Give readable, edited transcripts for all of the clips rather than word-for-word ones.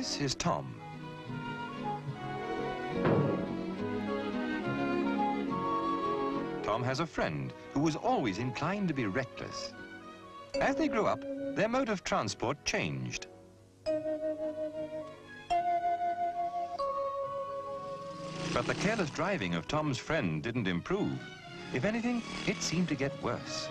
This is Tom. Tom has a friend who was always inclined to be reckless. As they grew up, their mode of transport changed. But the careless driving of Tom's friend didn't improve. If anything, it seemed to get worse.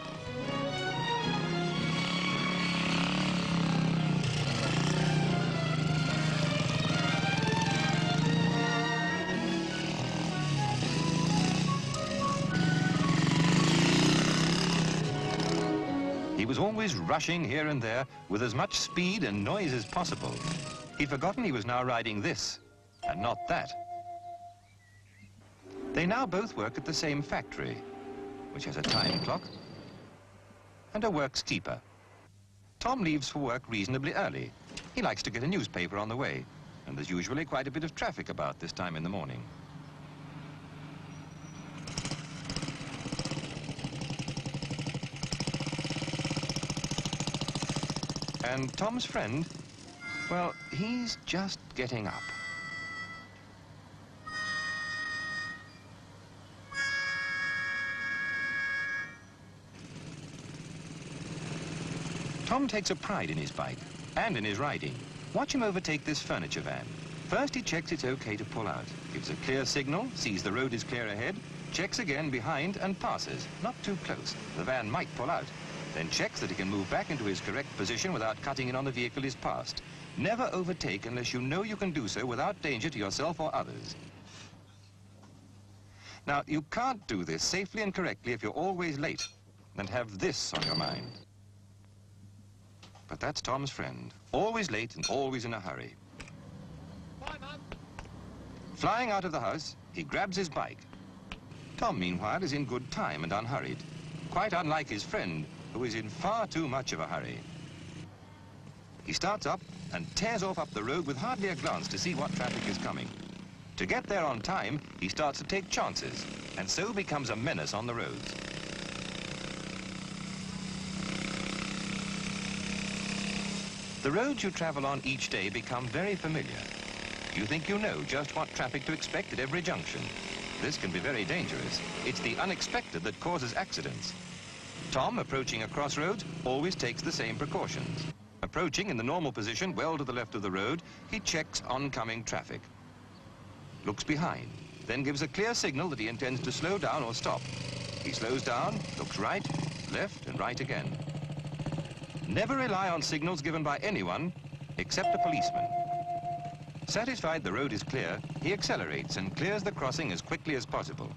He was always rushing here and there with as much speed and noise as possible. He'd forgotten he was now riding this, and not that. They now both work at the same factory, which has a time clock and a works keeper. Tom leaves for work reasonably early. He likes to get a newspaper on the way, and there's usually quite a bit of traffic about this time in the morning. And Tom's friend, well, he's just getting up. Tom takes a pride in his bike and in his riding. Watch him overtake this furniture van. First he checks it's okay to pull out, gives a clear signal, sees the road is clear ahead, checks again behind and passes, not too close. The van might pull out. Then checks that he can move back into his correct position without cutting in on the vehicle he's passed. Never overtake unless you know you can do so without danger to yourself or others. Now, you can't do this safely and correctly if you're always late and have this on your mind. But that's Tom's friend, always late and always in a hurry. Bye, Mum. Flying out of the house, he grabs his bike. Tom, meanwhile, is in good time and unhurried, quite unlike his friend, who is in far too much of a hurry. He starts up and tears off up the road with hardly a glance to see what traffic is coming. To get there on time, he starts to take chances, and so becomes a menace on the roads. The roads you travel on each day become very familiar. You think you know just what traffic to expect at every junction. This can be very dangerous. It's the unexpected that causes accidents. Tom, approaching a crossroads, always takes the same precautions. Approaching in the normal position, well to the left of the road, he checks oncoming traffic. Looks behind, then gives a clear signal that he intends to slow down or stop. He slows down, looks right, left, and right again. Never rely on signals given by anyone except a policeman. Satisfied the road is clear, he accelerates and clears the crossing as quickly as possible.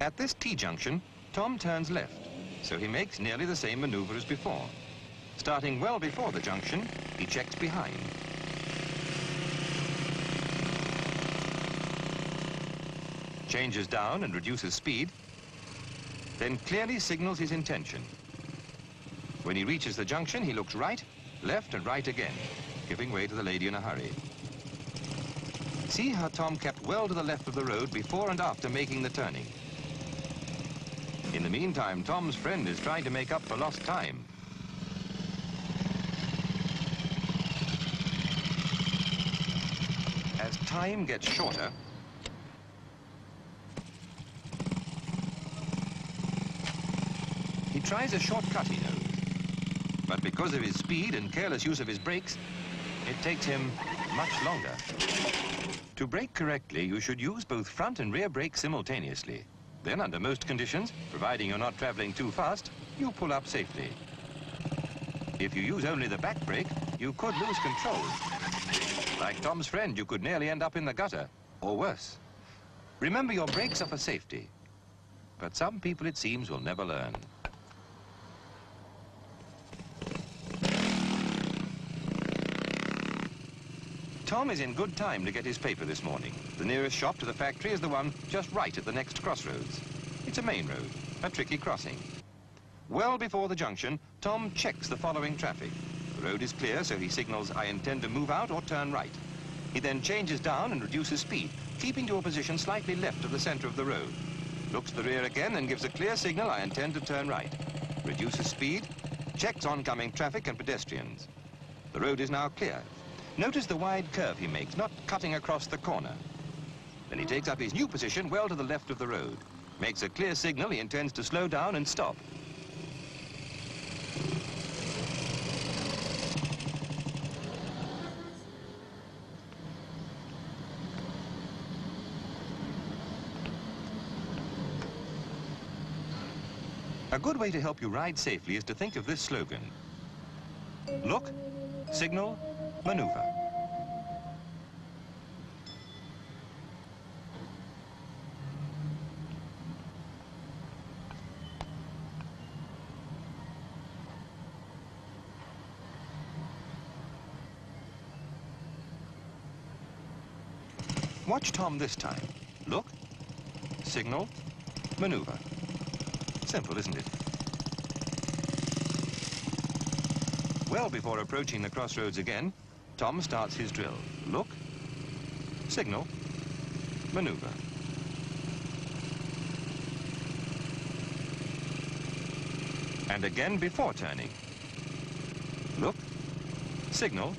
At this T-junction, Tom turns left, so he makes nearly the same maneuver as before. Starting well before the junction, he checks behind. Changes down and reduces speed, then clearly signals his intention. When he reaches the junction, he looks right, left, and right again, giving way to the lady in a hurry. See how Tom kept well to the left of the road before and after making the turning. In the meantime, Tom's friend is trying to make up for lost time. As time gets shorter, he tries a shortcut he knows. But because of his speed and careless use of his brakes, it takes him much longer. To brake correctly, you should use both front and rear brakes simultaneously. Then, under most conditions, providing you're not traveling too fast, you pull up safely. If you use only the back brake, you could lose control. Like Tom's friend, you could nearly end up in the gutter, or worse. Remember, your brakes are for safety. But some people, it seems, will never learn. Tom is in good time to get his paper this morning. The nearest shop to the factory is the one just right at the next crossroads. It's a main road, a tricky crossing. Well before the junction, Tom checks the following traffic. The road is clear, so he signals, "I intend to move out or turn right." He then changes down and reduces speed, keeping to a position slightly left of the center of the road. Looks to the rear again and gives a clear signal, I intend to turn right. Reduces speed, checks oncoming traffic and pedestrians. The road is now clear. Notice the wide curve he makes, not cutting across the corner. Then he takes up his new position well to the left of the road. Makes a clear signal, he intends to slow down and stop. A good way to help you ride safely is to think of this slogan. Look, signal, maneuver. Watch Tom this time. Look, signal, maneuver. Simple, isn't it? Well before approaching the crossroads again, Tom starts his drill. Look, signal, maneuver. And again before turning. Look, signal,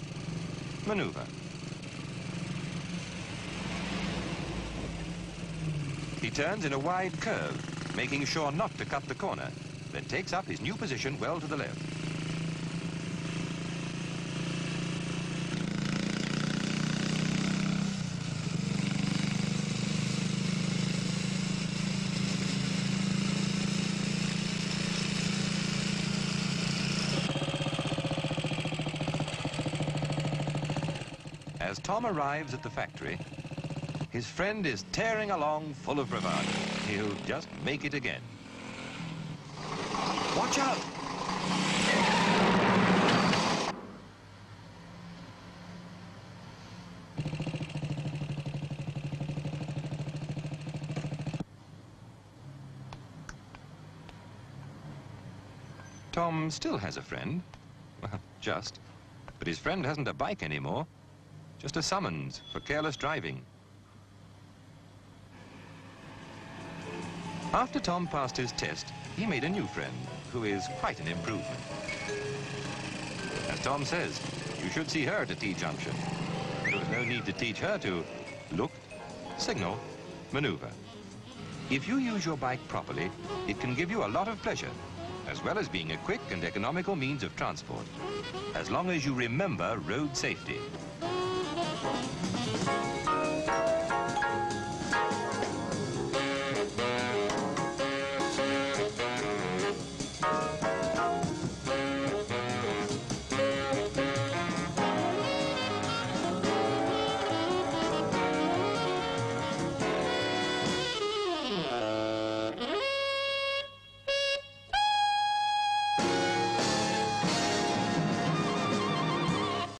maneuver. He turns in a wide curve, making sure not to cut the corner, then takes up his new position well to the left. As Tom arrives at the factory, his friend is tearing along full of bravado. He'll just make it again. Watch out! Tom still has a friend. Well, just. But his friend hasn't a bike anymore. Just a summons for careless driving. After Tom passed his test, he made a new friend, who is quite an improvement. As Tom says, you should see her at a T-junction. There was no need to teach her to look, signal, maneuver. If you use your bike properly, it can give you a lot of pleasure, as well as being a quick and economical means of transport, as long as you remember road safety.